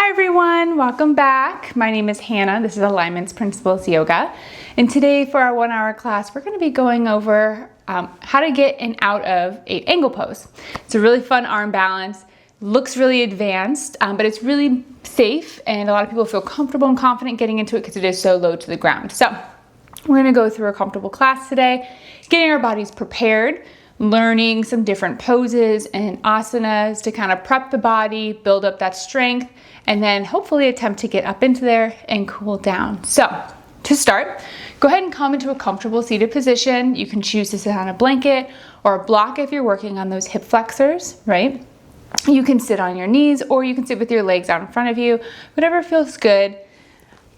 Hi everyone, welcome back. My name is Hannah. This is Alignments Principles Yoga. And today for our 1-hour class, we're going to be going over how to get in out of 8 angle pose. It's a really fun arm balance. Looks really advanced, but it's really safe and a lot of people feel comfortable and confident getting into it because it is so low to the ground. So we're going to go through a comfortable class today, getting our bodies prepared, learning some different poses and asanas to kind of prep the body, build up that strength, and then hopefully attempt to get up into there and cool down. So to start, go ahead and come into a comfortable seated position. You can choose to sit on a blanket or a block if you're working on those hip flexors, right? You can sit on your knees or you can sit with your legs out in front of you, whatever feels good.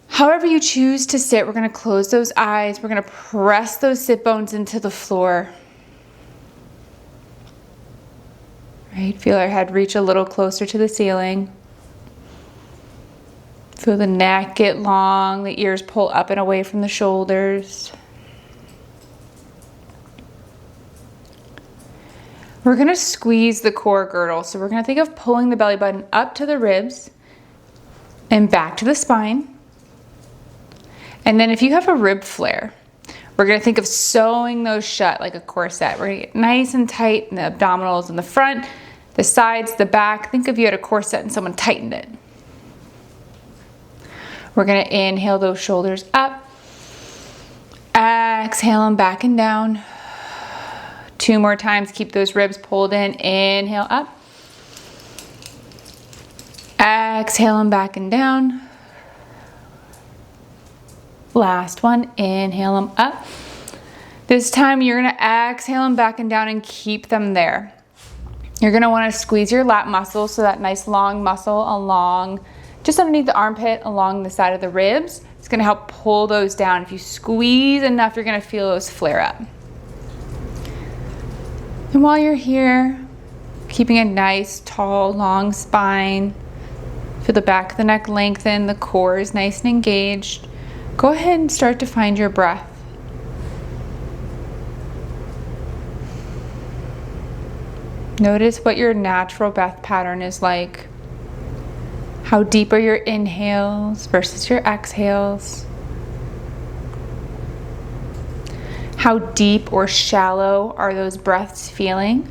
However you choose to sit, we're gonna close those eyes. We're gonna press those sit bones into the floor. Right, feel our head reach a little closer to the ceiling. Feel the neck get long, the ears pull up and away from the shoulders. We're going to squeeze the core girdle. So we're going to think of pulling the belly button up to the ribs and back to the spine. And then if you have a rib flare, we're going to think of sewing those shut like a corset. We're going to get nice and tight in the abdominals in the front, the sides, the back. Think if you had a corset and someone tightened it. We're going to inhale those shoulders up. Exhale them back and down. 2 more times. Keep those ribs pulled in. Inhale up. Exhale them back and down. Last one. Inhale them up. This time you're going to exhale them back and down and keep them there. You're going to want to squeeze your lat muscles, so that nice long muscle along just underneath the armpit, along the side of the ribs. It's going to help pull those down. If you squeeze enough, you're going to feel those flare up. And while you're here, keeping a nice, tall, long spine, feel the back of the neck lengthen, the core is nice and engaged. Go ahead and start to find your breath. Notice what your natural breath pattern is like. How deep are your inhales versus your exhales? How deep or shallow are those breaths feeling?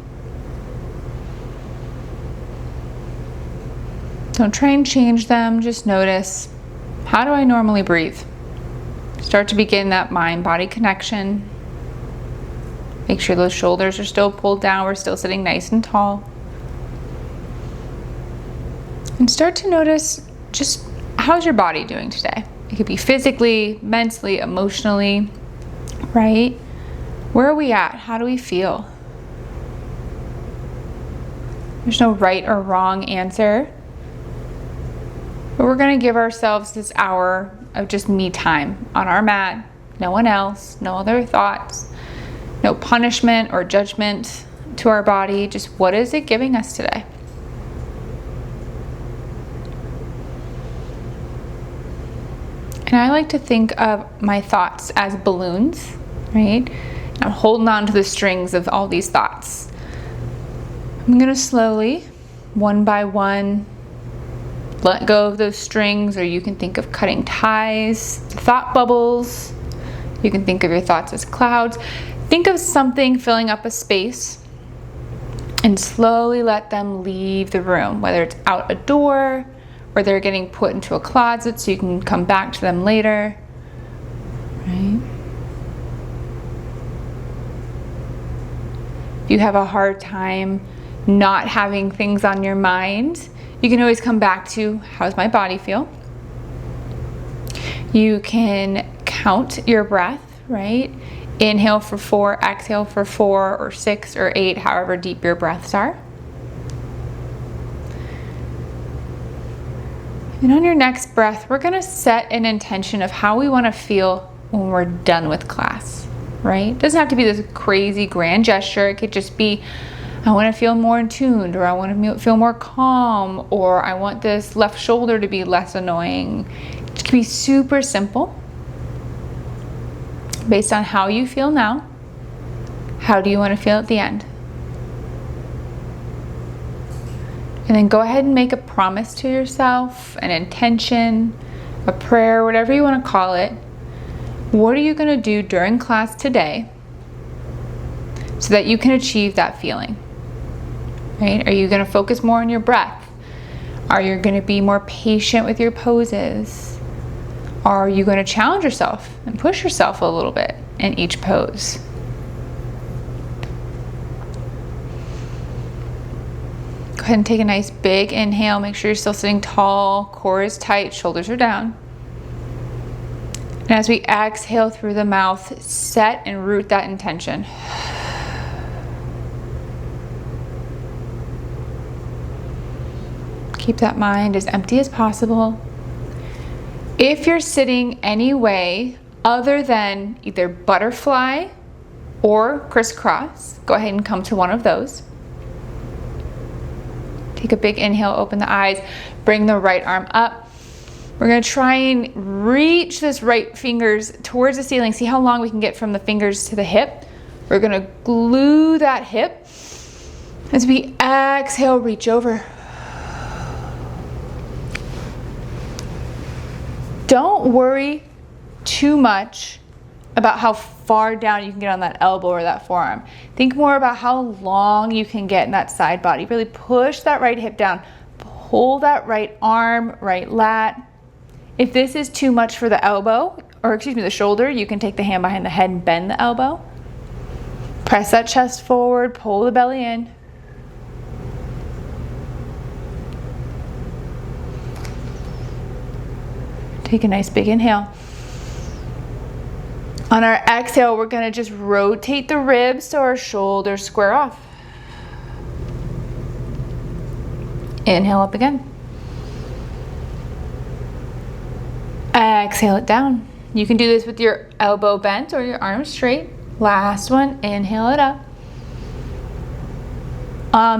Don't try and change them, just notice, how do I normally breathe? Start to begin that mind-body connection. Make sure those shoulders are still pulled down, we're still sitting nice and tall. And start to notice just how's your body doing today. It could be physically, mentally, emotionally, right? Where are we at? How do we feel? There's no right or wrong answer. But we're going to give ourselves this hour of just me time on our mat. No one else, no other thoughts, no punishment or judgment to our body. Just what is it giving us today? And I like to think of my thoughts as balloons, right? I'm holding on to the strings of all these thoughts. I'm going to slowly, one by one, let go of those strings, or you can think of cutting ties, thought bubbles. You can think of your thoughts as clouds. Think of something filling up a space and slowly let them leave the room, whether it's out a door or they're getting put into a closet so you can come back to them later, right? If you have a hard time not having things on your mind, you can always come back to, how's my body feel? You can count your breath, right? Inhale for 4, exhale for 4 or 6 or 8, however deep your breaths are. And on your next breath, we're going to set an intention of how we want to feel when we're done with class, right? It doesn't have to be this crazy grand gesture. It could just be, I want to feel more in tuned, or I want to feel more calm, or I want this left shoulder to be less annoying. It can be super simple. Based on how you feel now, how do you want to feel at the end? And then go ahead and make a promise to yourself, an intention, a prayer, whatever you want to call it. What are you going to do during class today so that you can achieve that feeling? Right? Are you going to focus more on your breath? Are you going to be more patient with your poses? Are you going to challenge yourself and push yourself a little bit in each pose? Go ahead and take a nice big inhale. Make sure you're still sitting tall, core is tight, shoulders are down. And as we exhale through the mouth, set and root that intention. Keep that mind as empty as possible. If you're sitting any way other than either butterfly or crisscross, go ahead and come to one of those. Take a big inhale, open the eyes, bring the right arm up. We're going to try and reach this right fingers towards the ceiling. See how long we can get from the fingers to the hip. We're going to glue that hip. As we exhale, reach over. Don't worry too much about how far down you can get on that elbow or that forearm. Think more about how long you can get in that side body. Really push that right hip down. Pull that right arm, right lat. If this is too much for the elbow, or excuse me, the shoulder, you can take the hand behind the head and bend the elbow. Press that chest forward, pull the belly in. Take a nice big inhale. On our exhale, we're going to just rotate the ribs so our shoulders square off. Inhale up again. Exhale it down. You can do this with your elbow bent or your arms straight. Last one, inhale it up.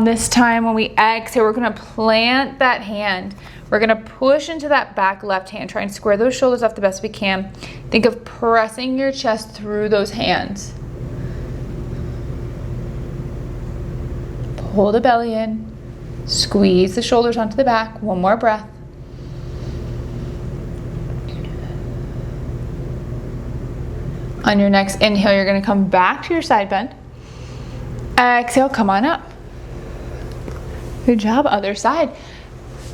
This time when we exhale, we're going to plant that hand. We're going to push into that back left hand. Try and square those shoulders off the best we can. Think of pressing your chest through those hands. Pull the belly in. Squeeze the shoulders onto the back. One more breath. On your next inhale, you're going to come back to your side bend. Exhale, come on up. Good job, other side.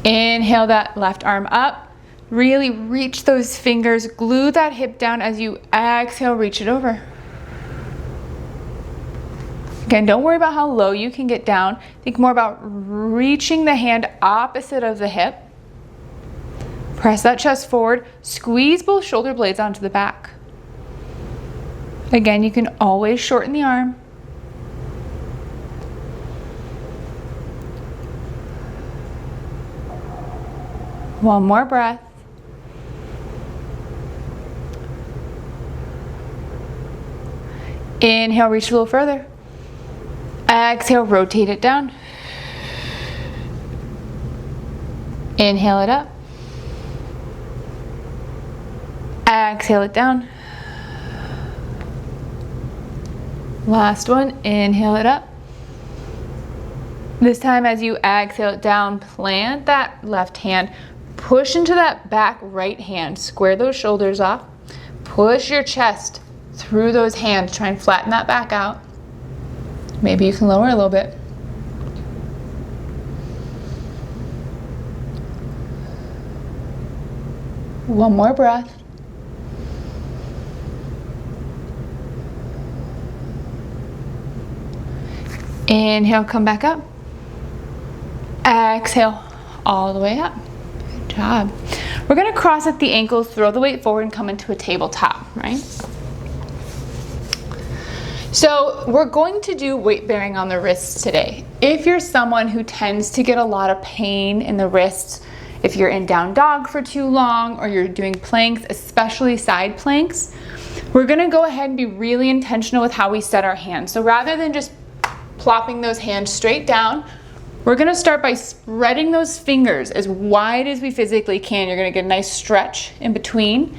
Inhale that left arm up. Really reach those fingers. Glue that hip down as you exhale, reach it over. Again, don't worry about how low you can get down. Think more about reaching the hand opposite of the hip. Press that chest forward. Squeeze both shoulder blades onto the back. Again, you can always shorten the arm. One more breath. Inhale, reach a little further. Exhale, rotate it down. Inhale it up. Exhale it down. Last one, inhale it up. This time as you exhale it down, plant that left hand. Push into that back right hand. Square those shoulders off. Push your chest through those hands. Try and flatten that back out. Maybe you can lower a little bit. One more breath. Inhale, come back up. Exhale, all the way up. Good job. We're going to cross at the ankles, throw the weight forward, and come into a tabletop, right? So we're going to do weight bearing on the wrists today. If you're someone who tends to get a lot of pain in the wrists, if you're in down dog for too long, or you're doing planks, especially side planks, we're going to go ahead and be really intentional with how we set our hands. So rather than just plopping those hands straight down, we're going to start by spreading those fingers as wide as we physically can. You're going to get a nice stretch in between.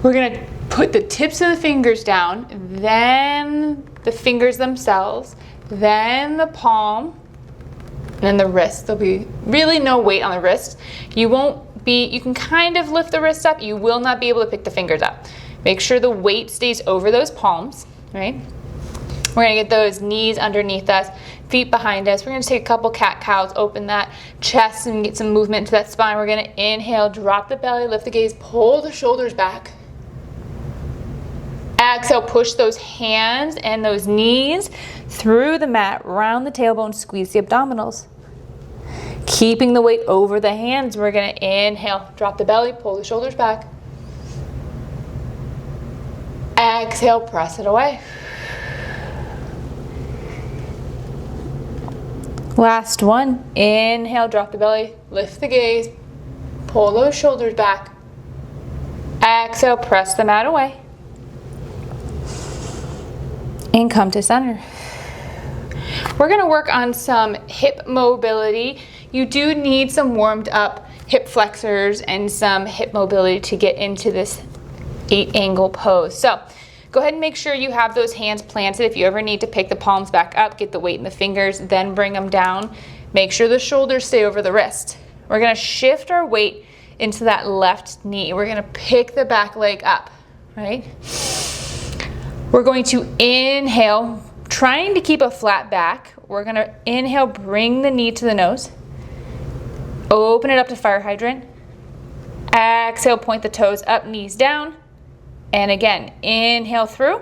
We're going to put the tips of the fingers down, then the fingers themselves, then the palm, And then the wrist, there'll be really no weight on the wrist. You can kind of lift the wrists up. You will not be able to pick the fingers up. Make sure the weight stays over those palms, right? We're gonna get those knees underneath us, feet behind us. We're gonna take a couple cat-cows, open that chest and get some movement to that spine. We're gonna inhale, drop the belly, lift the gaze, pull the shoulders back. Exhale, push those hands and those knees through the mat, round the tailbone, squeeze the abdominals. Keeping the weight over the hands, we're gonna inhale, drop the belly, pull the shoulders back. Exhale, press it away. Last one, inhale, drop the belly, lift the gaze, pull those shoulders back. Exhale, press the mat away. And come to center. We're gonna work on some hip mobility. You do need some warmed up hip flexors and some hip mobility to get into this 8-angle pose. So go ahead and make sure you have those hands planted. If you ever need to pick the palms back up, get the weight in the fingers, then bring them down. Make sure the shoulders stay over the wrist. We're gonna shift our weight into that left knee. We're gonna pick the back leg up, right? We're going to inhale, trying to keep a flat back. We're gonna inhale, bring the knee to the nose. Open it up to fire hydrant. Exhale, point the toes up, knees down. And again, inhale through.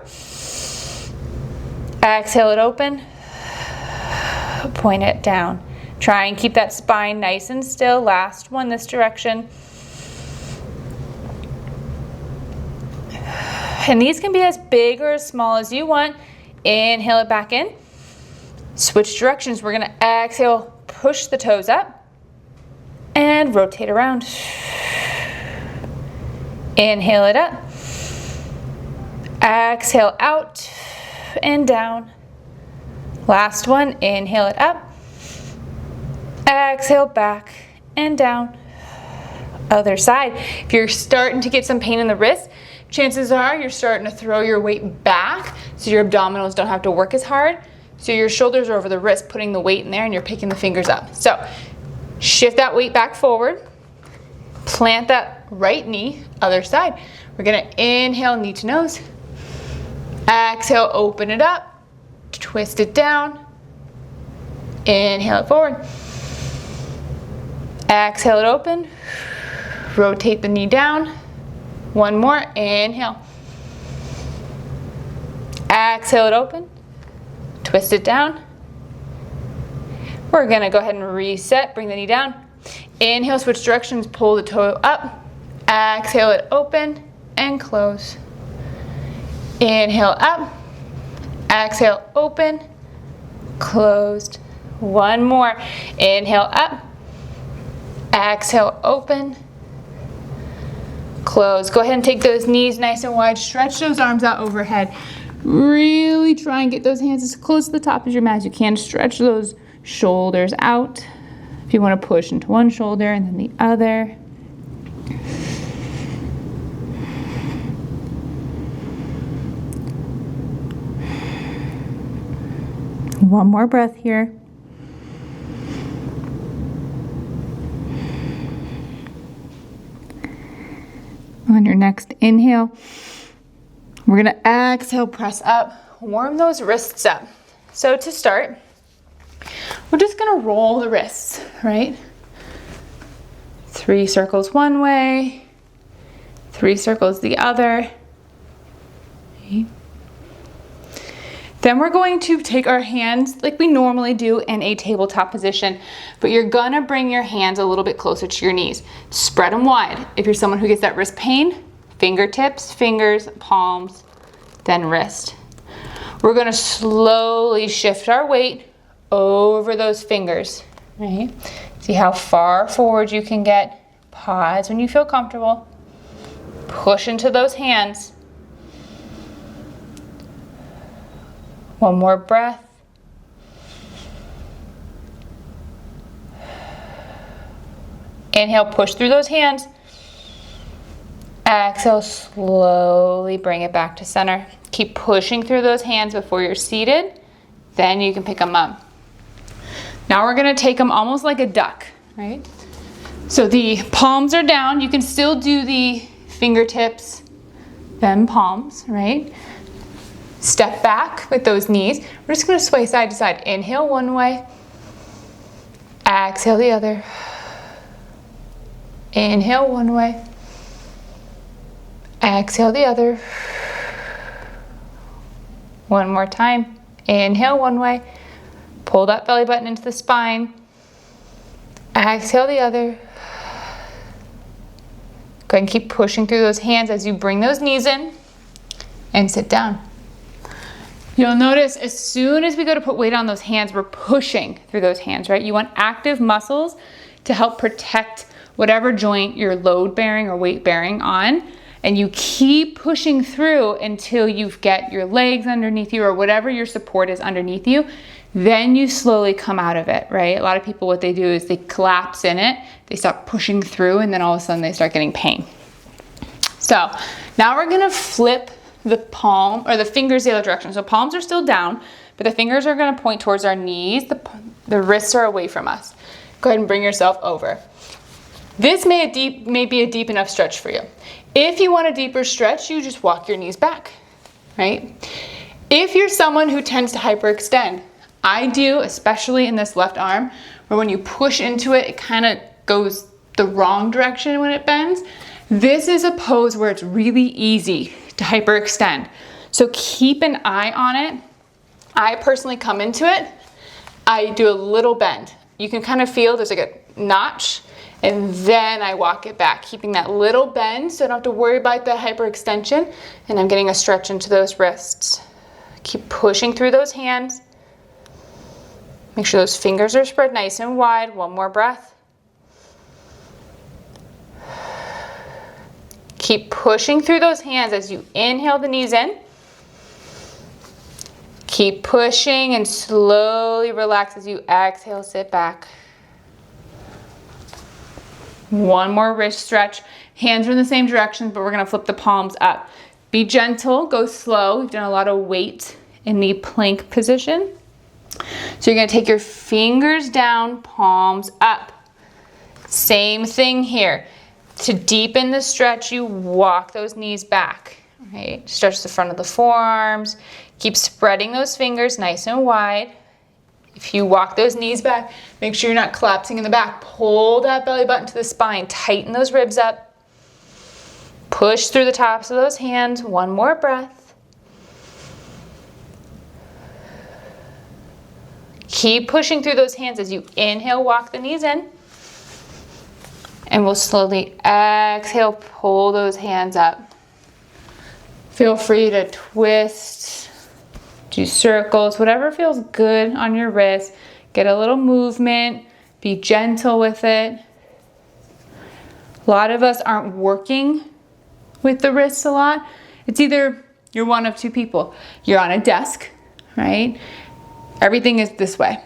Exhale it open. Point it down. Try and keep that spine nice and still. Last one this direction. And these can be as big or as small as you want. Inhale it back in. Switch directions. We're gonna exhale, push the toes up and rotate around. Inhale it up. Exhale out and down. Last one, inhale it up. Exhale back and down. Other side. If you're starting to get some pain in the wrist, chances are you're starting to throw your weight back so your abdominals don't have to work as hard. So your shoulders are over the wrist, putting the weight in there and you're picking the fingers up. So shift that weight back forward. Plant that right knee, other side. We're gonna inhale, knee to nose. Exhale, open it up. Twist it down. Inhale it forward. Exhale it open. Rotate the knee down. One more, inhale. Exhale it open. Twist it down. We're gonna go ahead and reset, bring the knee down. Inhale, switch directions, pull the toe up. Exhale it open and close. Inhale up. Exhale open, closed. One more. Inhale up. Exhale open, close. Go ahead and take those knees nice and wide. Stretch those arms out overhead. Really try and get those hands as close to the top as your mat as you can. Stretch those shoulders out. If you want to push into one shoulder and then the other. One more breath here. On your next inhale, we're gonna exhale, press up, warm those wrists up. So to start, we're just gonna roll the wrists, right? 3 circles one way, 3 circles the other. Okay. Then we're going to take our hands like we normally do in a tabletop position, but you're gonna bring your hands a little bit closer to your knees. Spread them wide. If you're someone who gets that wrist pain, fingertips, fingers, palms, then wrist. We're gonna slowly shift our weight over those fingers, right? See how far forward you can get. Pause when you feel comfortable. Push into those hands. One more breath. Inhale, push through those hands. Exhale, slowly bring it back to center. Keep pushing through those hands before you're seated. Then you can pick them up. Now we're gonna take them almost like a duck, right? So the palms are down. You can still do the fingertips, then palms, right? Step back with those knees. We're just gonna sway side to side. Inhale one way, exhale the other. Inhale one way, exhale the other. One more time. Inhale one way, pull that belly button into the spine. Exhale the other. Go ahead and keep pushing through those hands as you bring those knees in and sit down. You'll notice as soon as we go to put weight on those hands, we're pushing through those hands, right? You want active muscles to help protect whatever joint you're load bearing or weight bearing on. And you keep pushing through until you get your legs underneath you or whatever your support is underneath you. Then you slowly come out of it, right? A lot of people, what they do is they collapse in it, they stop pushing through, and then all of a sudden they start getting pain. So now we're gonna flip the palm or the fingers the other direction. So palms are still down, but the fingers are gonna point towards our knees. The wrists are away from us. Go ahead and bring yourself over. This may be a deep enough stretch for you. If you want a deeper stretch, you just walk your knees back, right? If you're someone who tends to hyperextend, I do, especially in this left arm, where when you push into it, it kind of goes the wrong direction when it bends. This is a pose where it's really easy to hyperextend. So keep an eye on it. I personally come into it, I do a little bend. You can kind of feel there's like a notch, and then I walk it back, keeping that little bend so I don't have to worry about the hyperextension, and I'm getting a stretch into those wrists. Keep pushing through those hands. Make sure those fingers are spread nice and wide. One more breath. Keep pushing through those hands as you inhale the knees in. Keep pushing and slowly relax as you exhale, sit back. One more wrist stretch. Hands are in the same direction, but we're gonna flip the palms up. Be gentle, go slow. We've done a lot of weight in the plank position. So you're gonna take your fingers down, palms up. Same thing here. To deepen the stretch, you walk those knees back, right? Stretch the front of the forearms. Keep spreading those fingers nice and wide. If you walk those knees back, make sure you're not collapsing in the back. Pull that belly button to the spine. Tighten those ribs up. Push through the tops of those hands. One more breath. Keep pushing through those hands as you inhale, walk the knees in. And we'll slowly exhale, pull those hands up. Feel free to twist, do circles, whatever feels good on your wrist. Get a little movement, be gentle with it. A lot of us aren't working with the wrists a lot. It's either you're one of two people. You're on a desk, right? Everything is this way.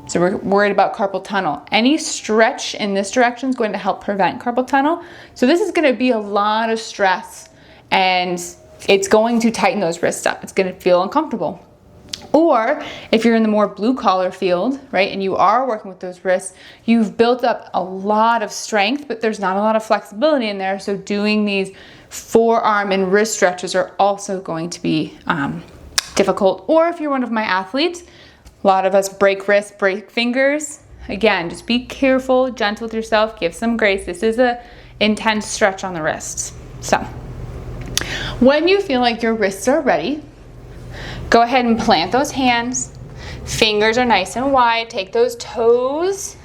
So we're worried about carpal tunnel. Any stretch in this direction is going to help prevent carpal tunnel. So this is going to be a lot of stress, and it's going to tighten those wrists up. It's going to feel uncomfortable. Or if you're in the more blue collar field, right, and you are working with those wrists, you've built up a lot of strength, but there's not a lot of flexibility in there. So doing these forearm and wrist stretches are also going to be difficult. Or if you're one of my athletes, a lot of us break wrists, break fingers. Again, just be careful, gentle with yourself, give some grace. This is an intense stretch on the wrists. So when you feel like your wrists are ready, go ahead and plant those hands. Fingers are nice and wide. Take those toes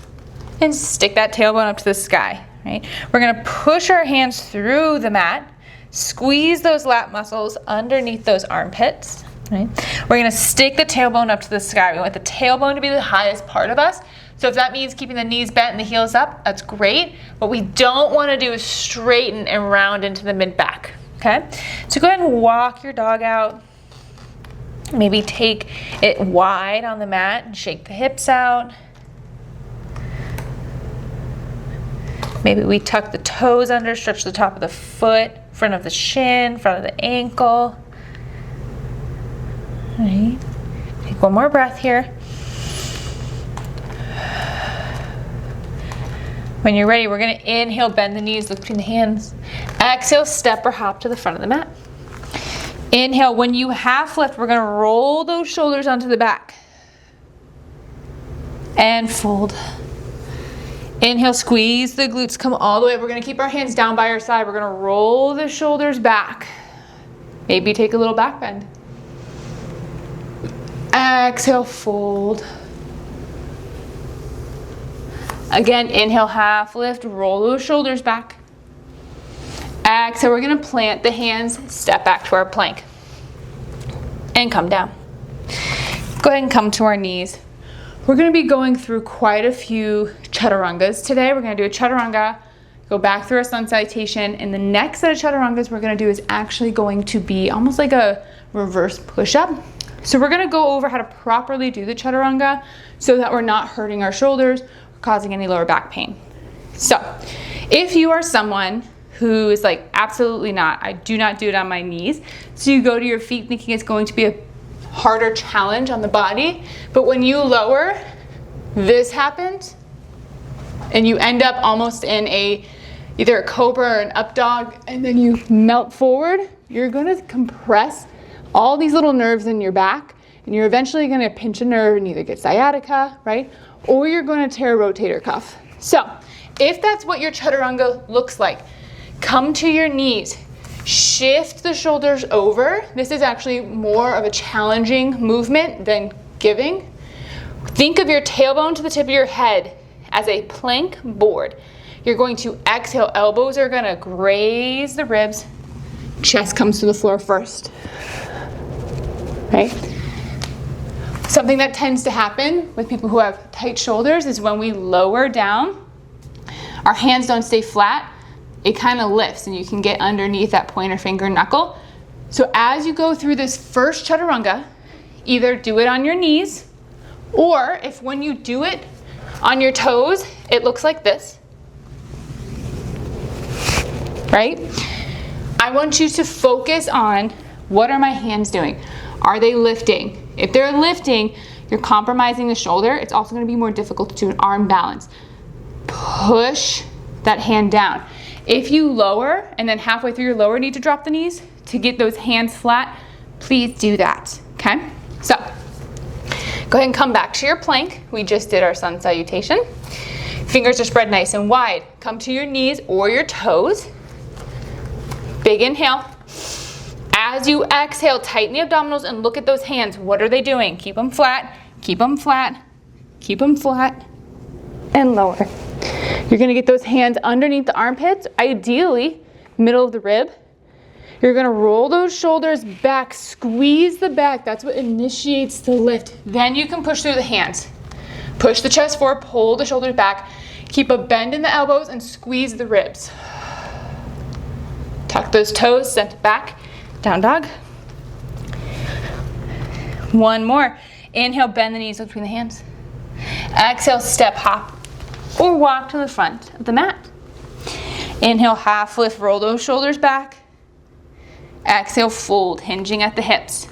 and stick that tailbone up to the sky, right? We're gonna push our hands through the mat, squeeze those lat muscles underneath those armpits. Right? We're gonna stick the tailbone up to the sky. We want the tailbone to be the highest part of us. So if that means keeping the knees bent and the heels up, that's great. What we don't wanna do is straighten and round into the mid-back, okay? So go ahead and walk your dog out. Maybe take it wide on the mat and shake the hips out. Maybe we tuck the toes under, stretch the top of the foot, front of the shin, front of the ankle. Right. Take one more breath here. When you're ready, we're gonna inhale, bend the knees, look between the hands. Exhale, step or hop to the front of the mat. Inhale, when you half lift, we're gonna roll those shoulders onto the back. And fold. Inhale, squeeze the glutes, come all the way. We're gonna keep our hands down by our side. We're gonna roll the shoulders back. Maybe take a little back bend. Exhale, fold. Again, inhale, half lift, roll those shoulders back. Exhale, we're gonna plant the hands, step back to our plank. And come down. Go ahead and come to our knees. We're gonna be going through quite a few chaturangas today. We're gonna do a chaturanga, go back through our sun salutation, and the next set of chaturangas we're gonna do is actually going to be almost like a reverse push-up. So we're gonna go over how to properly do the chaturanga so that we're not hurting our shoulders or causing any lower back pain. So if you are someone who is like, absolutely not, I do not do it on my knees, so you go to your feet thinking it's going to be a harder challenge on the body, but when you lower, this happens, and you end up almost in either a cobra or an up dog, and then you melt forward, you're gonna compress all these little nerves in your back, and you're eventually gonna pinch a nerve and either get sciatica, right? Or you're gonna tear a rotator cuff. So if that's what your chaturanga looks like, come to your knees, shift the shoulders over. This is actually more of a challenging movement than giving. Think of your tailbone to the tip of your head as a plank board. You're going to exhale, elbows are gonna graze the ribs, chest comes to the floor first, right? Something that tends to happen with people who have tight shoulders is when we lower down, our hands don't stay flat, it kind of lifts and you can get underneath that pointer finger knuckle. So as you go through this first chaturanga, either do it on your knees, or if when you do it on your toes, it looks like this, right? I want you to focus on, what are my hands doing? Are they lifting? If they're lifting, you're compromising the shoulder. It's also gonna be more difficult to do an arm balance. Push that hand down. If you lower and then halfway through your lower need to drop the knees to get those hands flat, please do that, okay? So go ahead and come back to your plank. We just did our sun salutation. Fingers are spread nice and wide. Come to your knees or your toes. Big inhale. As you exhale, tighten the abdominals and look at those hands. What are they doing? Keep them flat, keep them flat, keep them flat, and lower. You're gonna get those hands underneath the armpits, ideally middle of the rib. You're gonna roll those shoulders back, squeeze the back. That's what initiates the lift. Then you can push through the hands. Push the chest forward, pull the shoulders back. Keep a bend in the elbows and squeeze the ribs. Tuck those toes, send it back, down dog. One more. Inhale, bend the knees between the hands. Exhale, step, hop, or walk to the front of the mat. Inhale, half lift, roll those shoulders back. Exhale, fold, hinging at the hips.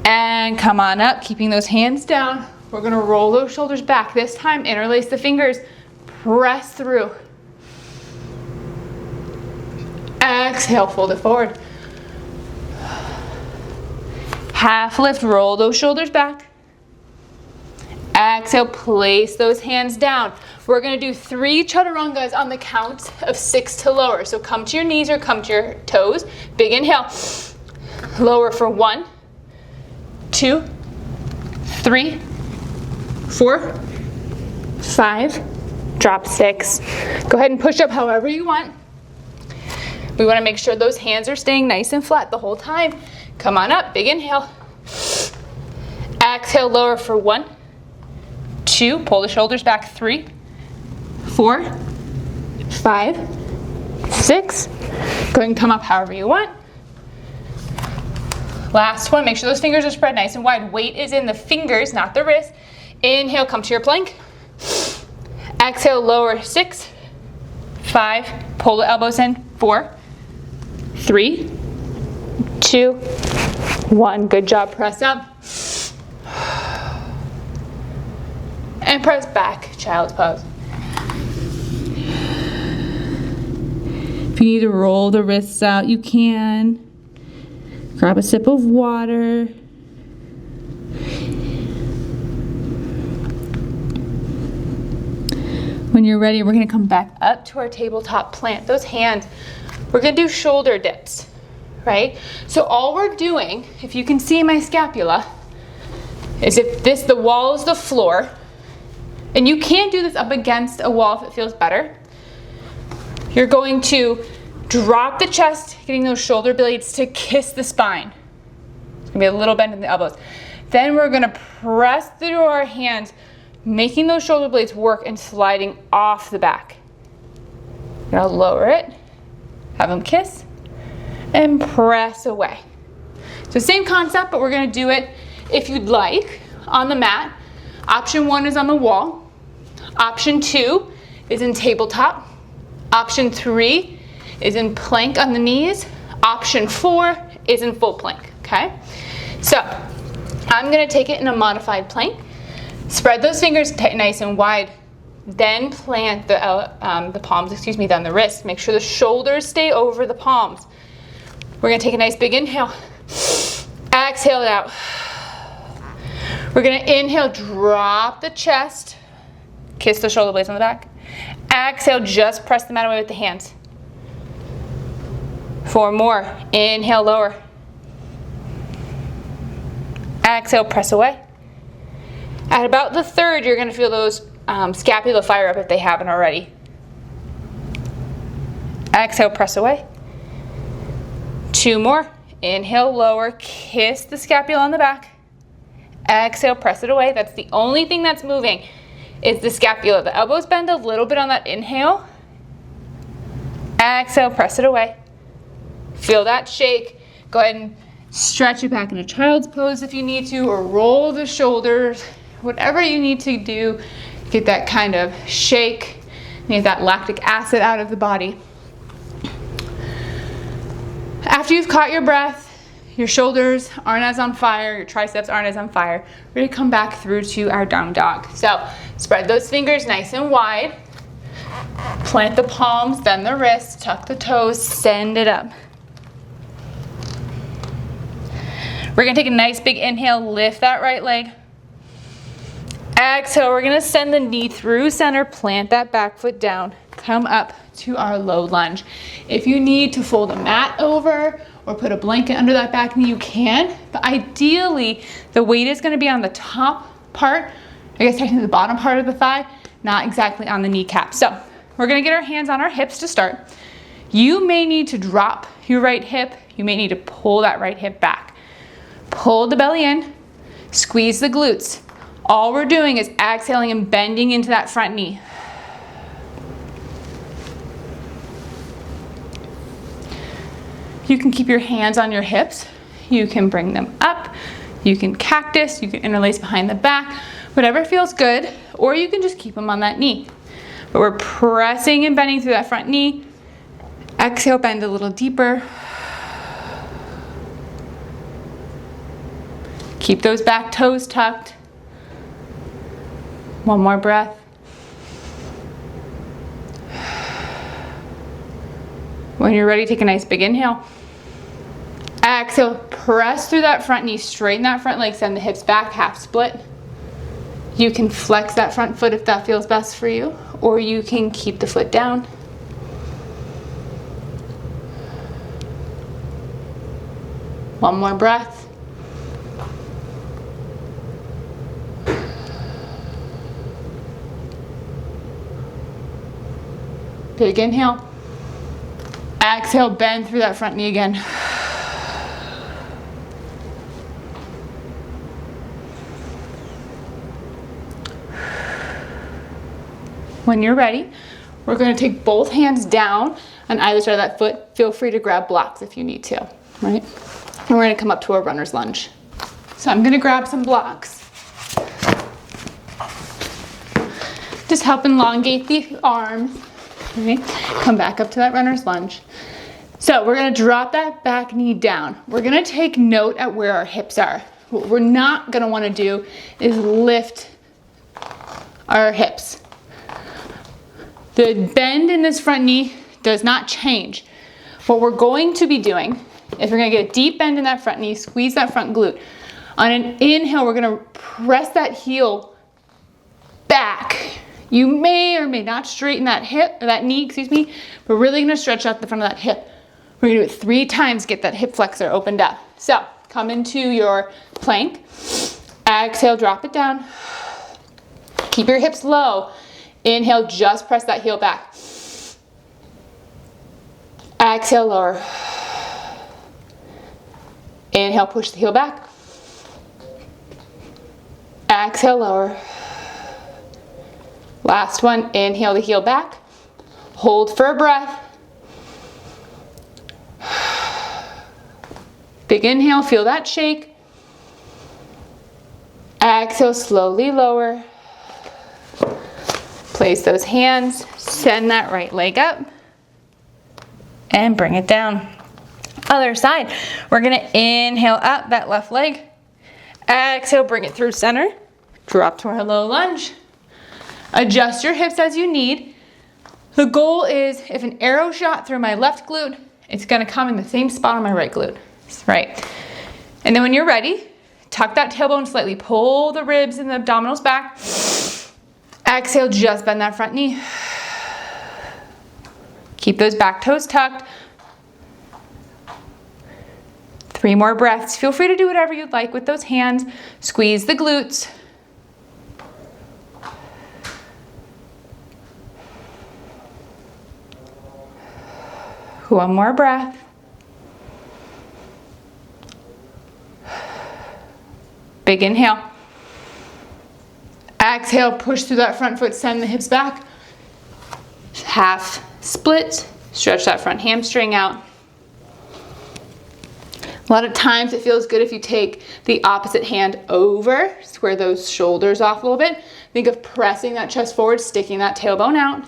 And come on up, keeping those hands down. We're gonna roll those shoulders back. This time, interlace the fingers, press through. Exhale, fold it forward. Half lift, roll those shoulders back. Exhale, place those hands down. We're gonna do 3 chaturangas on the count of 6 to lower. So come to your knees or come to your toes. Big inhale. Lower for 1, 2, 3, 4, 5. Drop 6. Go ahead and push up however you want. We wanna make sure those hands are staying nice and flat the whole time. Come on up, big inhale. Exhale, lower for 1, 2, pull the shoulders back, 3, 4, 5, 6. Go ahead and come up however you want. Last one, make sure those fingers are spread nice and wide. Weight is in the fingers, not the wrist. Inhale, come to your plank. Exhale, lower, 6, 5, pull the elbows in, 4, 3, 2, 1. Good job, press up. And press back, child's pose. If you need to roll the wrists out, you can. Grab a sip of water. When you're ready, we're gonna come back up to our tabletop, plant those hands. We're gonna do shoulder dips, right? So all we're doing, if you can see my scapula, is if the wall is the floor, and you can do this up against a wall if it feels better, you're going to drop the chest, getting those shoulder blades to kiss the spine. It's gonna be a little bend in the elbows. Then we're gonna press through our hands, making those shoulder blades work and sliding off the back. You're gonna lower it, have them kiss, and press away. So same concept, but we're gonna do it, if you'd like, on the mat. Option 1 is on the wall. Option 2 is in tabletop. Option 3 is in plank on the knees. Option 4 is in full plank, okay? So I'm gonna take it in a modified plank. Spread those fingers nice and wide. Then plant the palms, down the wrist. Make sure the shoulders stay over the palms. We're gonna take a nice big inhale. Exhale it out. We're gonna inhale, drop the chest. Kiss the shoulder blades on the back. Exhale, just press the mat away with the hands. 4 more. Inhale, lower. Exhale, press away. At about the third, you're gonna feel those scapula fire up if they haven't already. Exhale, press away. 2 more. Inhale, lower, kiss the scapula on the back. Exhale, press it away. That's the only thing that's moving is the scapula. The elbows bend a little bit on that inhale. Exhale, press it away. Feel that shake. Go ahead and stretch it back into child's pose if you need to, or roll the shoulders. Whatever you need to do, get that kind of shake, get that lactic acid out of the body. After you've caught your breath, your shoulders aren't as on fire, your triceps aren't as on fire, we're gonna come back through to our down dog. So spread those fingers nice and wide. Plant the palms, bend the wrists, tuck the toes, send it up. We're gonna take a nice big inhale, lift that right leg. Exhale, we're gonna send the knee through center, plant that back foot down, come up to our low lunge. If you need to fold a mat over or put a blanket under that back knee, you can, but ideally the weight is gonna be on the top part, I guess technically the bottom part of the thigh, not exactly on the kneecap. So we're gonna get our hands on our hips to start. You may need to drop your right hip, you may need to pull that right hip back. Pull the belly in, squeeze the glutes. All we're doing is exhaling and bending into that front knee. You can keep your hands on your hips. You can bring them up. You can cactus. You can interlace behind the back. Whatever feels good. Or you can just keep them on that knee. But we're pressing and bending through that front knee. Exhale, bend a little deeper. Keep those back toes tucked. One more breath. When you're ready, take a nice big inhale. Exhale, press through that front knee, straighten that front leg, send the hips back, half split. You can flex that front foot if that feels best for you, or you can keep the foot down. One more breath. Big inhale. Exhale, bend through that front knee again. When you're ready, we're going to take both hands down on either side of that foot. Feel free to grab blocks if you need to, right? And we're going to come up to a runner's lunge. So I'm going to grab some blocks. Just help elongate the arms. Okay. Come back up to that runner's lunge. So we're gonna drop that back knee down. We're gonna take note at where our hips are. What we're not gonna wanna do is lift our hips. The bend in this front knee does not change. What we're going to be doing is we're gonna get a deep bend in that front knee, squeeze that front glute. On an inhale, we're gonna press that heel back. You may or may not straighten that hip, or that knee, excuse me. We're really gonna stretch out the front of that hip. We're gonna do it 3 times, get that hip flexor opened up. So come into your plank. Exhale, drop it down. Keep your hips low. Inhale, just press that heel back. Exhale, lower. Inhale, push the heel back. Exhale, lower. Last one, inhale the heel back. Hold for a breath. Big inhale, feel that shake. Exhale, slowly lower. Place those hands, send that right leg up, and bring it down. Other side, we're gonna inhale up that left leg. Exhale, bring it through center. Drop to our low lunge. Adjust your hips as you need. The goal is if an arrow shot through my left glute, it's gonna come in the same spot on my right glute. Right. And then when you're ready, tuck that tailbone slightly, pull the ribs and the abdominals back. Exhale, just bend that front knee. Keep those back toes tucked. 3 more breaths. Feel free to do whatever you'd like with those hands. Squeeze the glutes. One more breath. Big inhale. Exhale, push through that front foot, send the hips back. Half split, stretch that front hamstring out. A lot of times it feels good if you take the opposite hand over, square those shoulders off a little bit. Think of pressing that chest forward, sticking that tailbone out.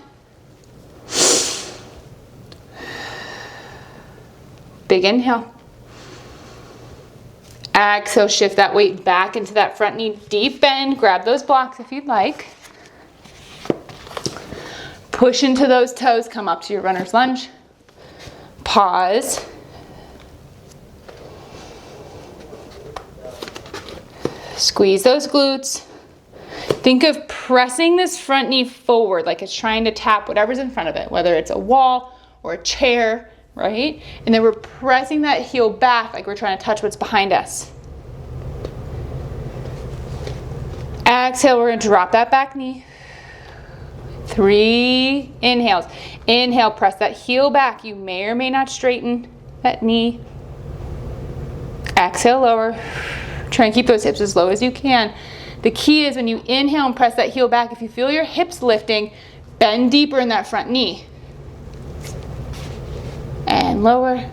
Big inhale. Exhale, shift that weight back into that front knee, deep bend, grab those blocks if you'd like. Push into those toes, come up to your runner's lunge. Pause. Squeeze those glutes. Think of pressing this front knee forward like it's trying to tap whatever's in front of it, whether it's a wall or a chair, right? And then we're pressing that heel back like we're trying to touch what's behind us. Exhale, we're gonna drop that back knee. 3 inhales. Inhale, press that heel back. You may or may not straighten that knee. Exhale, lower. Try and keep those hips as low as you can. The key is when you inhale and press that heel back, if you feel your hips lifting, bend deeper in that front knee. And lower.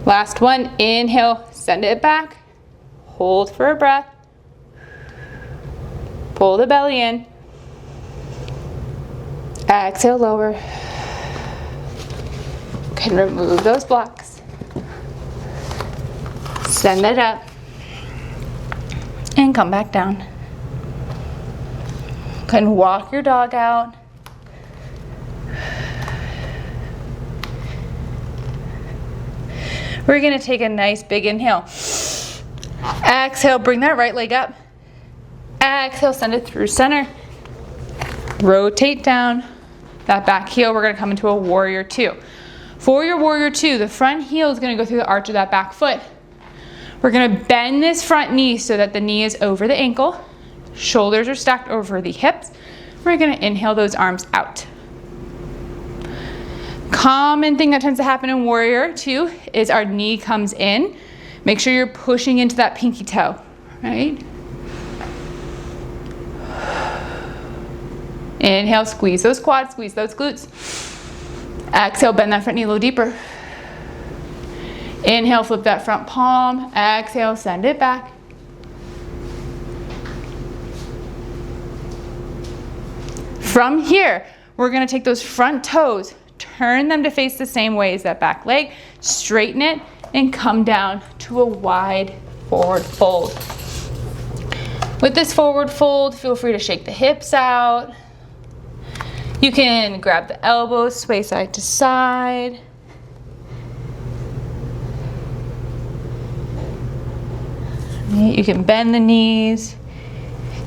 Last one, inhale, send it back. Hold for a breath. Pull the belly in. Exhale, lower. Can remove those blocks. Send it up. And come back down. Can walk your dog out. We're gonna take a nice big inhale. Exhale, bring that right leg up. Exhale, send it through center. Rotate down. That back heel, we're gonna come into a warrior 2. For your warrior 2, the front heel is gonna go through the arch of that back foot. We're gonna bend this front knee so that the knee is over the ankle. Shoulders are stacked over the hips. We're gonna inhale those arms out. Common thing that tends to happen in warrior 2 is our knee comes in. Make sure you're pushing into that pinky toe, right? Inhale, squeeze those quads, squeeze those glutes. Exhale, bend that front knee a little deeper. Inhale, flip that front palm. Exhale, send it back. From here, we're gonna take those front toes, turn them to face the same way as that back leg, straighten it, and come down to a wide forward fold. With this forward fold, feel free to shake the hips out. You can grab the elbows, sway side to side. You can bend the knees,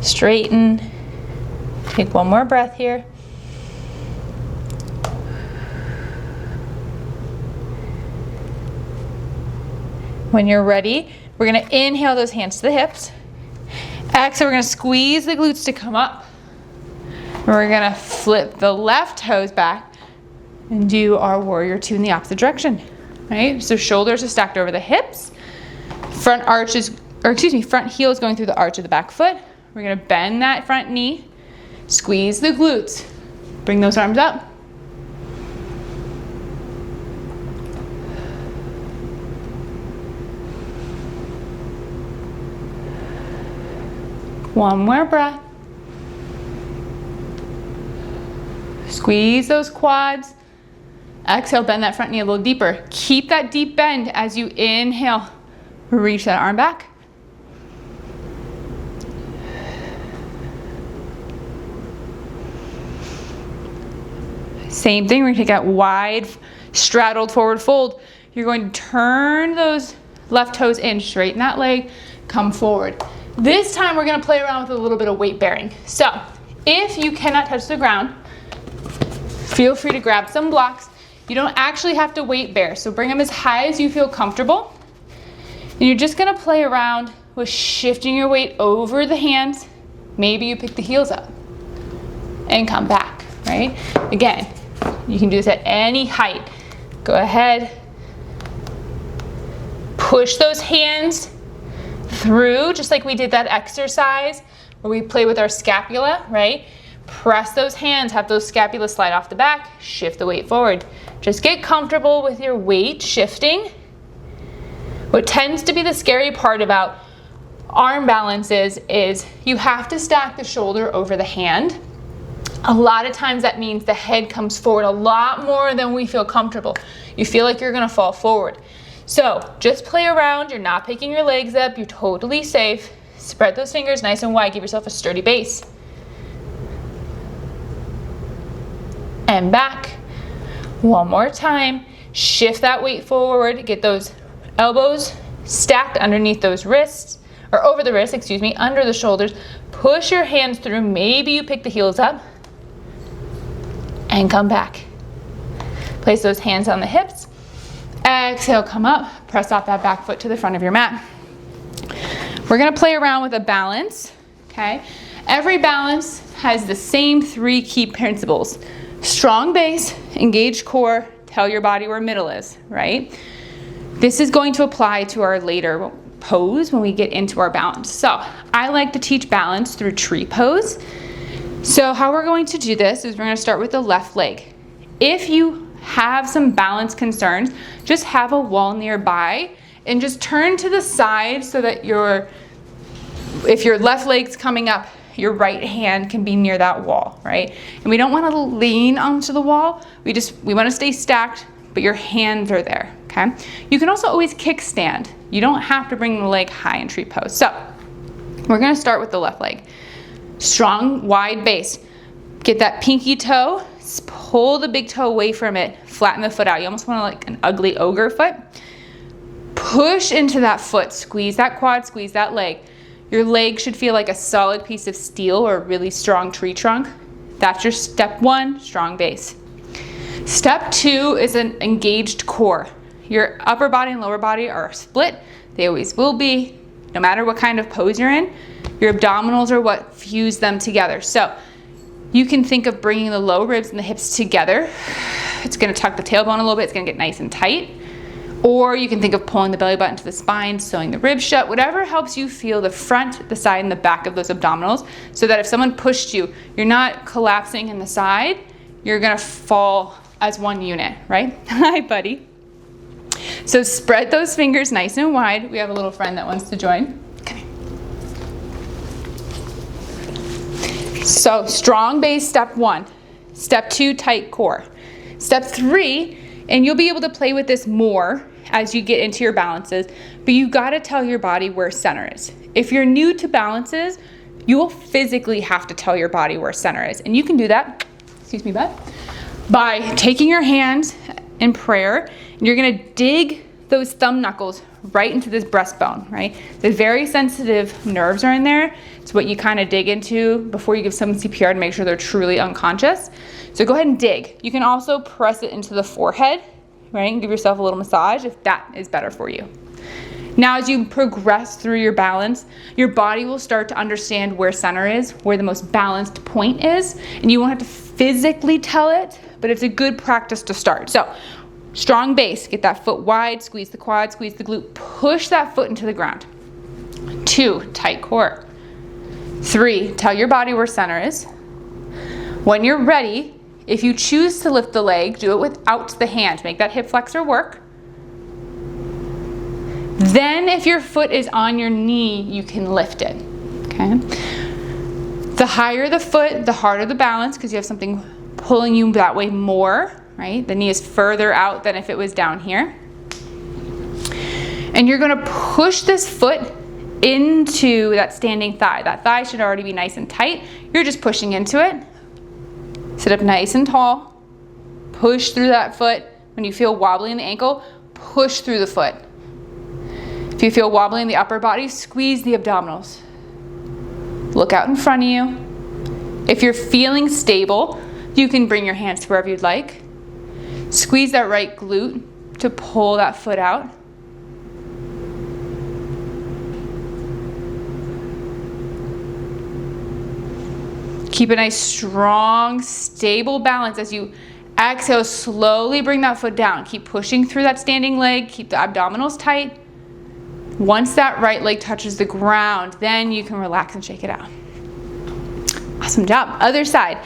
straighten. Take one more breath here. When you're ready, we're gonna inhale those hands to the hips. Exhale, we're gonna squeeze the glutes to come up. And we're gonna flip the left toes back and do our warrior two in the opposite direction, right? So shoulders are stacked over the hips. Front heel is going through the arch of the back foot. We're gonna bend that front knee, squeeze the glutes. Bring those arms up. One more breath. Squeeze those quads. Exhale, bend that front knee a little deeper. Keep that deep bend as you inhale. Reach that arm back. Same thing, we're gonna take that wide, straddled forward fold. You're going to turn those left toes in, straighten that leg, come forward. This time we're gonna play around with a little bit of weight bearing. So if you cannot touch the ground, feel free to grab some blocks. You don't actually have to weight bear, so bring them as high as you feel comfortable. And you're just gonna play around with shifting your weight over the hands. Maybe you pick the heels up and come back, right? Again, you can do this at any height. Go ahead, push those hands through, just like we did that exercise where we play with our scapula, right? Press those hands, have those scapula slide off the back, shift the weight forward. Just get comfortable with your weight shifting. What tends to be the scary part about arm balances is you have to stack the shoulder over the hand. A lot of times that means the head comes forward a lot more than we feel comfortable. You feel like you're gonna fall forward. So just play around, you're not picking your legs up, you're totally safe. Spread those fingers nice and wide, give yourself a sturdy base. And back. One more time. Shift that weight forward, get those elbows stacked underneath those wrists, or over the wrists, excuse me, under the shoulders. Push your hands through, maybe you pick the heels up, and come back. Place those hands on the hips. Exhale, come up, press off that back foot to the front of your mat. We're gonna play around with a balance, okay? Every balance has the same three key principles. Strong base, engaged core, tell your body where middle is, right? This is going to apply to our later pose when we get into our balance. So I like to teach balance through tree pose. So how we're going to do this is we're gonna start with the left leg. If you have some balance concerns, just have a wall nearby and just turn to the side so that if your left leg's coming up, your right hand can be near that wall, right? And we don't want to lean onto the wall. We want to stay stacked, but your hands are there, okay? You can also always kickstand. You don't have to bring the leg high in tree pose. So we're going to start with the left leg. Strong, wide base. Get that pinky toe, pull the big toe away from it, flatten the foot out. You almost want to like an ugly ogre foot. Push into that foot, squeeze that quad, squeeze that leg. Your leg should feel like a solid piece of steel or a really strong tree trunk. That's your step one, strong base. Step two is an engaged core. Your upper body and lower body are split. They always will be, no matter what kind of pose you're in. Your abdominals are what fuse them together. So you can think of bringing the low ribs and the hips together. It's gonna tuck the tailbone a little bit. It's gonna get nice and tight. Or you can think of pulling the belly button to the spine, sewing the ribs shut, whatever helps you feel the front, the side, and the back of those abdominals so that if someone pushed you, you're not collapsing in the side, you're gonna fall as one unit, right? Hi, buddy. So spread those fingers nice and wide. We have a little friend that wants to join. Come here. So strong base, step one. Step two, tight core. Step three, and you'll be able to play with this more as you get into your balances, but you gotta tell your body where center is. If you're new to balances, you will physically have to tell your body where center is. And you can do that excuse me, bud, by taking your hand in prayer, and you're gonna dig those thumb knuckles right into this breastbone, right? The very sensitive nerves are in there. It's what you kind of dig into before you give someone CPR to make sure they're truly unconscious. So go ahead and dig. You can also press it into the forehead, right? And give yourself a little massage if that is better for you. Now, as you progress through your balance, your body will start to understand where center is, where the most balanced point is, and you won't have to physically tell it, but it's a good practice to start. So, strong base, get that foot wide, squeeze the quad, squeeze the glute, push that foot into the ground. 2, tight core. 3, tell your body where center is. When you're ready, if you choose to lift the leg, do it without the hand. Make that hip flexor work. Then if your foot is on your knee, you can lift it, okay? The higher the foot, the harder the balance, because you have something pulling you that way more, right? The knee is further out than if it was down here. And you're gonna push this foot into that standing thigh. That thigh should already be nice and tight. You're just pushing into it. Sit up nice and tall. Push through that foot. When you feel wobbly in the ankle, push through the foot. If you feel wobbly in the upper body, squeeze the abdominals. Look out in front of you. If you're feeling stable, you can bring your hands to wherever you'd like. Squeeze that right glute to pull that foot out. Keep a nice, strong, stable balance as you exhale. Slowly bring that foot down. Keep pushing through that standing leg. Keep the abdominals tight. Once that right leg touches the ground, then you can relax and shake it out. Awesome job. Other side.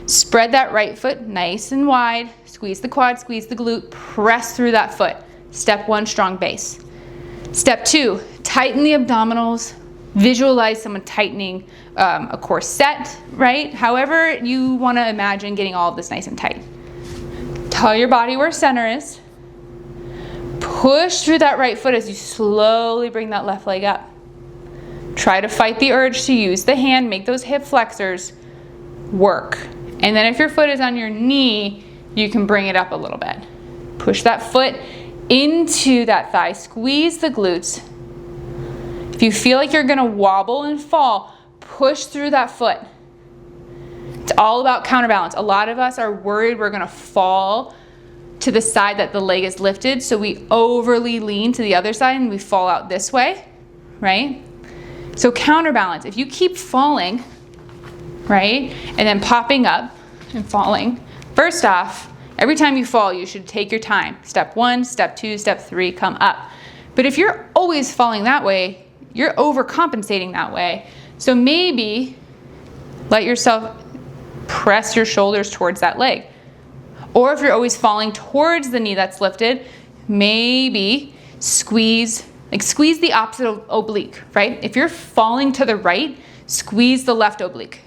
Spread that right foot nice and wide. Squeeze the quad, squeeze the glute. Press through that foot. Step 1, strong base. Step 2, tighten the abdominals. Visualize someone tightening a corset, right? However you want to imagine getting all of this nice and tight. Tell your body where center is. Push through that right foot as you slowly bring that left leg up. Try to fight the urge to use the hand, make those hip flexors work. And then if your foot is on your knee, you can bring it up a little bit. Push that foot into that thigh, squeeze the glutes. If you feel like you're gonna wobble and fall, push through that foot. It's all about counterbalance. A lot of us are worried we're gonna fall to the side that the leg is lifted, so we overly lean to the other side and we fall out this way, right? So counterbalance, if you keep falling, right, and then popping up and falling, first off, every time you fall, you should take your time. Step 1, step 2, step 3, come up. But if you're always falling that way, you're overcompensating that way. So maybe let yourself press your shoulders towards that leg. Or if you're always falling towards the knee that's lifted, maybe squeeze the opposite oblique, right? If you're falling to the right, squeeze the left oblique.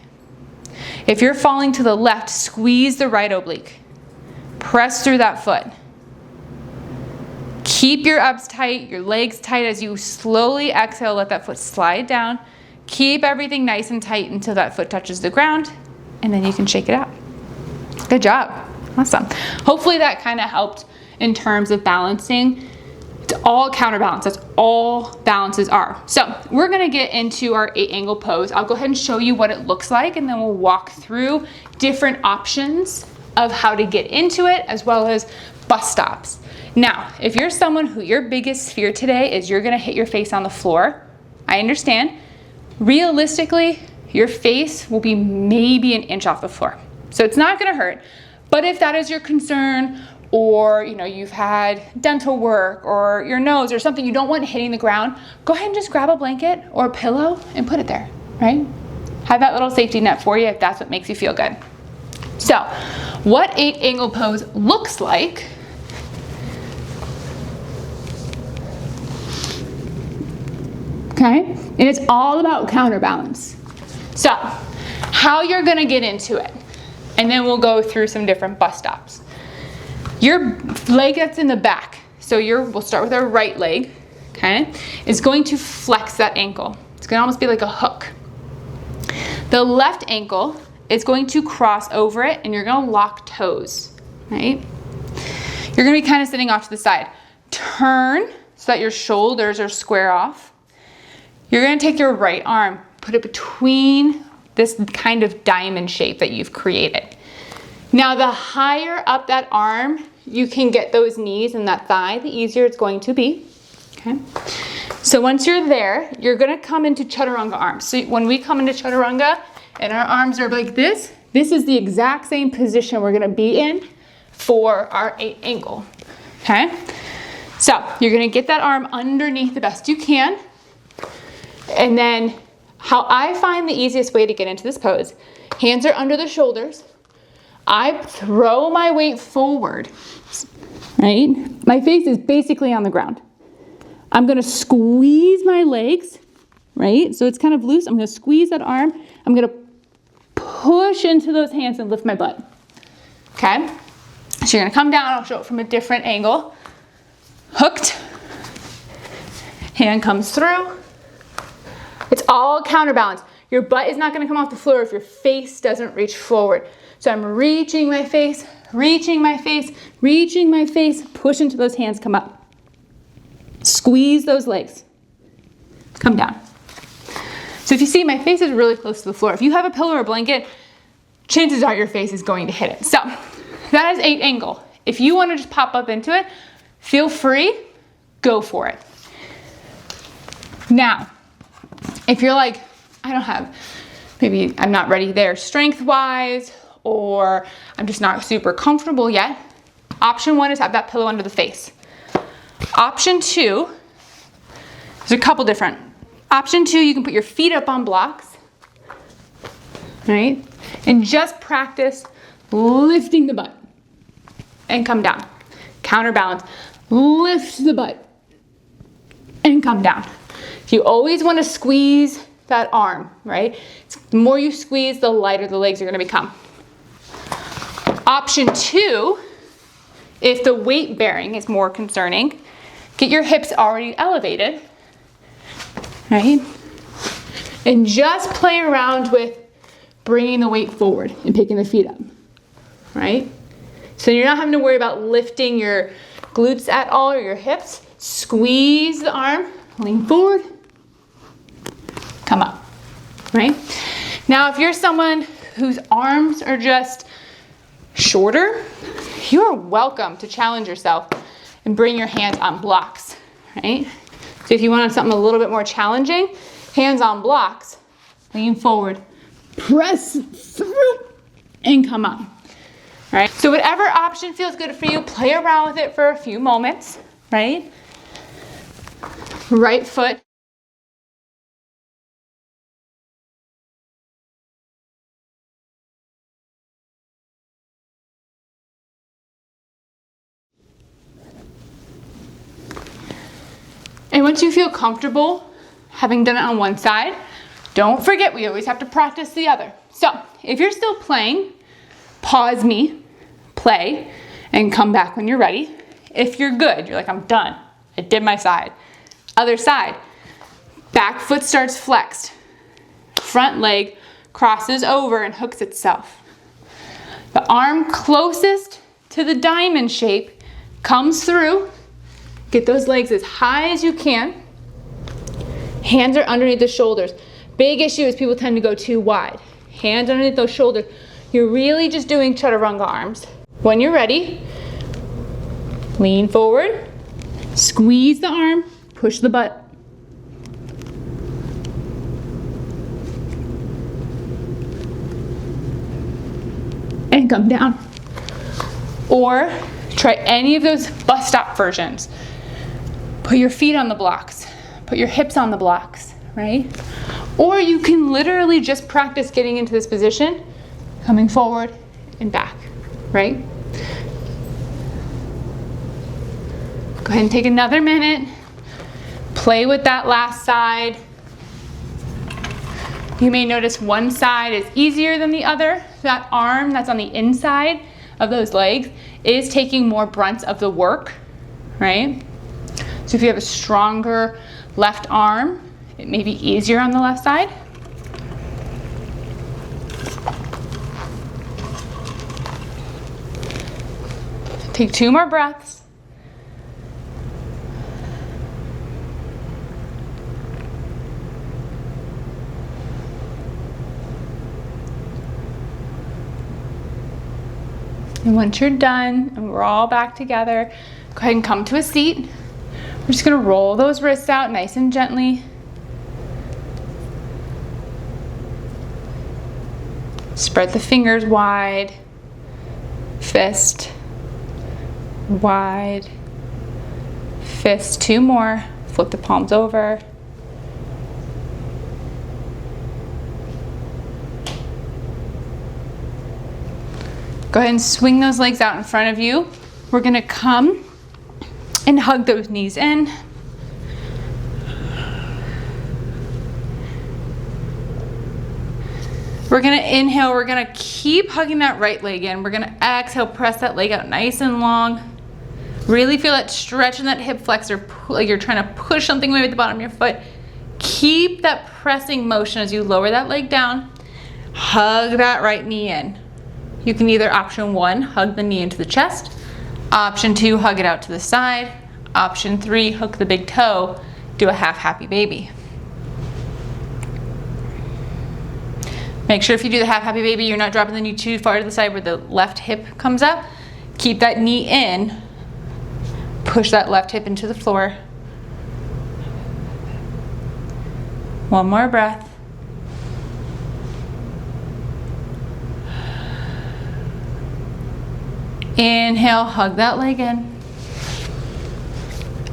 If you're falling to the left, squeeze the right oblique. Press through that foot. Keep your abs tight, your legs tight as you slowly exhale, let that foot slide down. Keep everything nice and tight until that foot touches the ground, and then you can shake it out. Good job. Awesome. Hopefully that kind of helped in terms of balancing. It's all counterbalance. That's all balances are. So we're going to get into our 8-angle pose. I'll go ahead and show you what it looks like, and then we'll walk through different options of how to get into it, as well as bus stops. Now, if you're someone who your biggest fear today is you're going to hit your face on the floor, I understand. Realistically, your face will be maybe an inch off the floor. So it's not going to hurt. But if that is your concern, or you've had dental work or your nose or something you don't want hitting the ground, go ahead and just grab a blanket or a pillow and put it there, right? Have that little safety net for you if that's what makes you feel good. So what 8-angle pose looks like, okay? And it's all about counterbalance. So how you're gonna get into it, and then we'll go through some different bus stops. Your leg that's in the back, so we'll start with our right leg, okay, is going to flex that ankle. It's gonna almost be like a hook. The left ankle is going to cross over it and you're gonna lock toes, right? You're gonna be kind of sitting off to the side. Turn so that your shoulders are square off. You're gonna take your right arm, put it between this kind of diamond shape that you've created. Now, the higher up that arm you can get those knees and that thigh, the easier it's going to be, okay? So once you're there, you're gonna come into chaturanga arms. So when we come into chaturanga and our arms are like this is the exact same position we're gonna be in for our 8 angle, okay? So you're gonna get that arm underneath the best you can. And then how I find the easiest way to get into this pose, hands are under the shoulders. I throw my weight forward, right? My face is basically on the ground. I'm gonna squeeze my legs, right? So it's kind of loose. I'm gonna squeeze that arm. I'm gonna push into those hands and lift my butt, okay? So you're gonna come down, I'll show it from a different angle. Hooked, hand comes through. It's all counterbalance. Your butt is not gonna come off the floor if your face doesn't reach forward. So I'm reaching my face, reaching my face, reaching my face, push into those hands, come up. Squeeze those legs, come down. So if you see, my face is really close to the floor. If you have a pillow or blanket, chances are your face is going to hit it. So that is 8 angle. If you wanna just pop up into it, feel free, go for it. Now, if you're like, maybe I'm not ready there strength-wise, or I'm just not super comfortable yet, option 1 is have that pillow under the face. Option 2, there's a couple different. Option 2, you can put your feet up on blocks, right? And just practice lifting the butt and come down. Counterbalance, lift the butt and come down. You always want to squeeze that arm, right? The more you squeeze, the lighter the legs are going to become. Option 2, if the weight bearing is more concerning, get your hips already elevated, right? And just play around with bringing the weight forward and picking the feet up, right? So you're not having to worry about lifting your glutes at all or your hips. Squeeze the arm, lean forward, come up, right? Now, if you're someone whose arms are just shorter, you are welcome to challenge yourself and bring your hands on blocks, right? So if you want something a little bit more challenging, hands on blocks, lean forward, press through, and come up, right? So whatever option feels good for you, play around with it for a few moments, right? Right foot. And once you feel comfortable having done it on one side, don't forget we always have to practice the other. So if you're still playing, pause me, play, and come back when you're ready. If you're good, you're like, I'm done. I did my side. Other side, back foot starts flexed. Front leg crosses over and hooks itself. The arm closest to the diamond shape comes through. Get those legs as high as you can. Hands are underneath the shoulders. Big issue is people tend to go too wide. Hands underneath those shoulders. You're really just doing chaturanga arms. When you're ready, lean forward, squeeze the arm, push the butt. And come down. Or try any of those bus stop versions. Put your feet on the blocks. Put your hips on the blocks, right? Or you can literally just practice getting into this position, coming forward and back, right? Go ahead and take another minute. Play with that last side. You may notice one side is easier than the other. That arm that's on the inside of those legs is taking more brunt of the work, right? So if you have a stronger left arm, it may be easier on the left side. Take 2 more breaths. And once you're done and we're all back together, go ahead and come to a seat. We're just gonna roll those wrists out nice and gently. Spread the fingers wide. Fist. Wide. Fist. 2 more. Flip the palms over. Go ahead and swing those legs out in front of you. We're gonna come and hug those knees in. We're gonna inhale, we're gonna keep hugging that right leg in. We're gonna exhale, press that leg out nice and long. Really feel that stretch in that hip flexor, like you're trying to push something away with the bottom of your foot. Keep that pressing motion as you lower that leg down. Hug that right knee in. You can either option 1, hug the knee into the chest. Option 2, hug it out to the side. Option 3, hook the big toe, do a half happy baby. Make sure if you do the half happy baby, you're not dropping the knee too far to the side where the left hip comes up. Keep that knee in. Push that left hip into the floor. 1 more breath. Inhale, hug that leg in.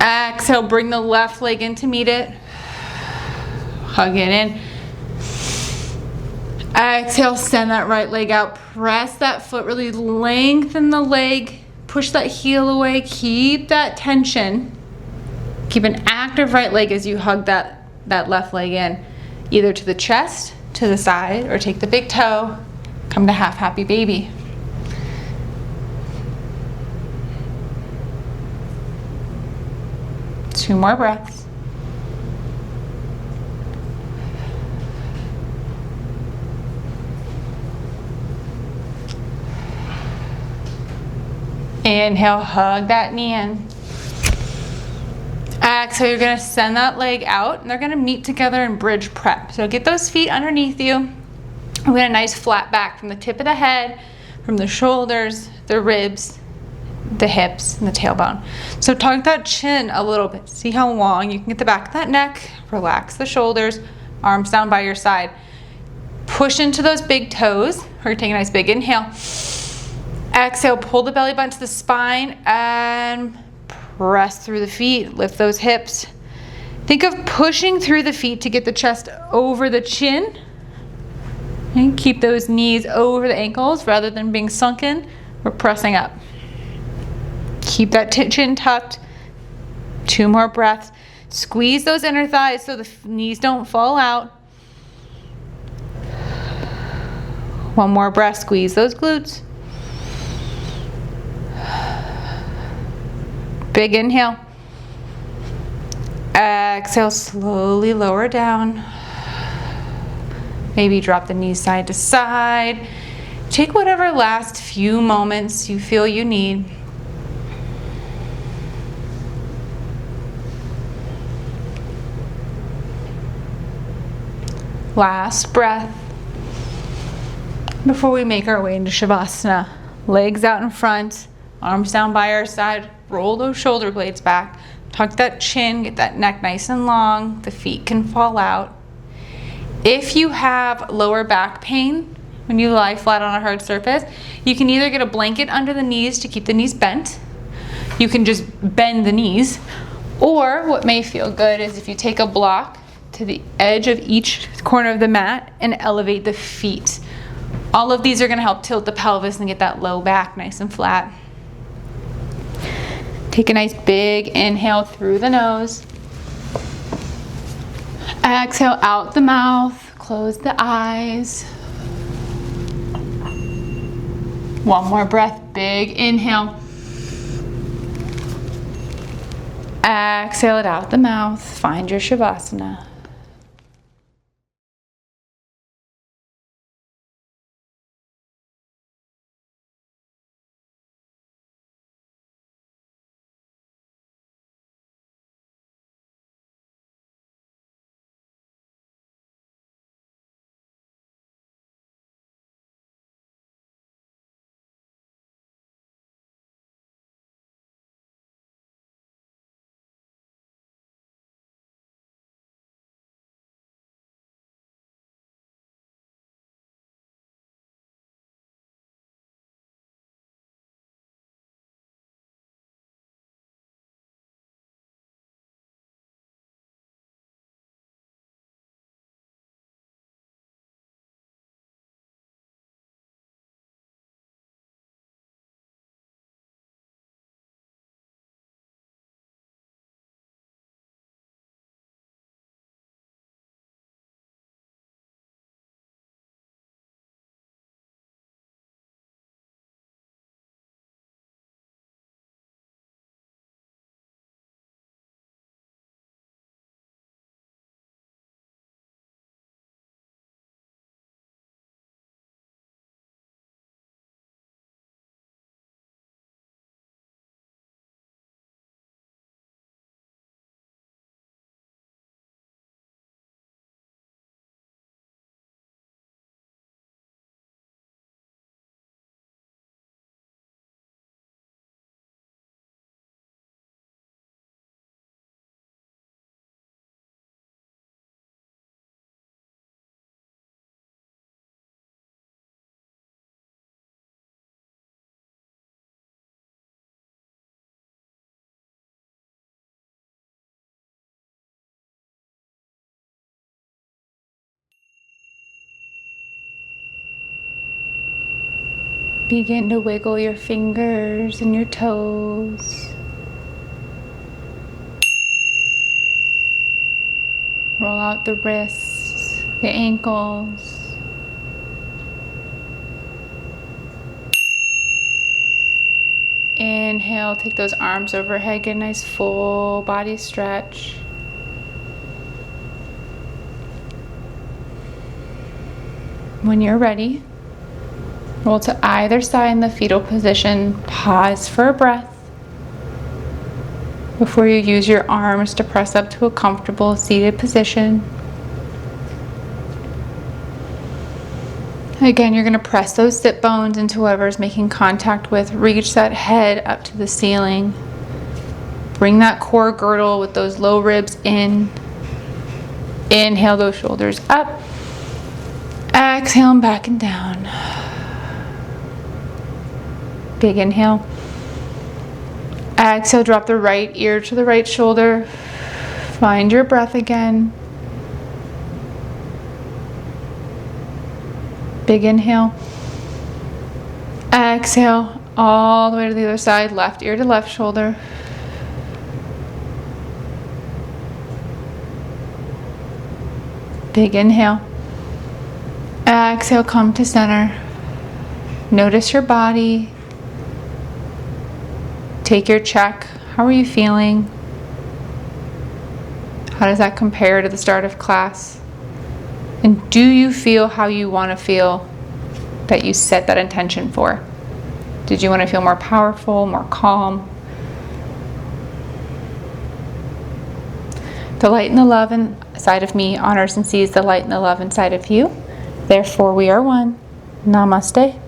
Exhale, bring the left leg in to meet it. Hug it in. Exhale, send that right leg out. Press that foot, really lengthen the leg. Push that heel away, keep that tension. Keep an active right leg as you hug that left leg in, either to the chest, to the side, or take the big toe, come to half happy baby. Two more breaths. Inhale, hug that knee in. Exhale, you're gonna send that leg out and they're gonna meet together in bridge prep. So get those feet underneath you. We get a nice flat back from the tip of the head, from the shoulders, the ribs, the hips, and the tailbone. So tuck that chin a little bit. See how long you can get the back of that neck. Relax the shoulders, arms down by your side. Push into those big toes. Or take a nice big inhale. Exhale, pull the belly button to the spine and press through the feet. Lift those hips. Think of pushing through the feet to get the chest over the chin. And keep those knees over the ankles rather than being sunken. We're pressing up. Keep that chin tucked. 2 more breaths. Squeeze those inner thighs so the knees don't fall out. 1 more breath. Squeeze those glutes. Big inhale. Exhale, slowly lower down. Maybe drop the knees side to side. Take whatever last few moments you feel you need. Last breath before we make our way into Shavasana. Legs out in front, arms down by our side, roll those shoulder blades back, tuck that chin, get that neck nice and long, the feet can fall out. If you have lower back pain, when you lie flat on a hard surface, you can either get a blanket under the knees to keep the knees bent, you can just bend the knees, or what may feel good is if you take a block to the edge of each corner of the mat and elevate the feet. All of these are going to help tilt the pelvis and get that low back nice and flat. Take a nice big inhale through the nose. Exhale out the mouth. Close the eyes. 1 more breath. Big inhale. Exhale it out the mouth. Find your Shavasana. Begin to wiggle your fingers and your toes. Roll out the wrists, the ankles. Inhale, take those arms overhead, get a nice full body stretch. When you're ready, roll to either side in the fetal position. Pause for a breath before you use your arms to press up to a comfortable seated position. Again, you're going to press those sit bones into whoever's making contact with. Reach that head up to the ceiling. Bring that core girdle with those low ribs in. Inhale those shoulders up. Exhale and back and down. Big inhale. Exhale, drop the right ear to the right shoulder. Find your breath again. Big inhale. Exhale, all the way to the other side, left ear to left shoulder. Big inhale. Exhale, come to center. Notice your body. Take your check. How are you feeling? How does that compare to the start of class? And do you feel how you want to feel that you set that intention for? Did you want to feel more powerful, more calm? The light and the love inside of me honors and sees the light and the love inside of you. Therefore, we are one. Namaste.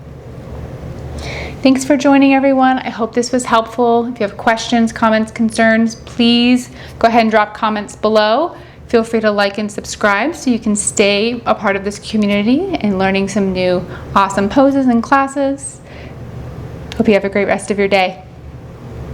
Thanks for joining, everyone. I hope this was helpful. If you have questions, comments, concerns, please go ahead and drop comments below. Feel free to like and subscribe so you can stay a part of this community and learning some new awesome poses and classes. Hope you have a great rest of your day.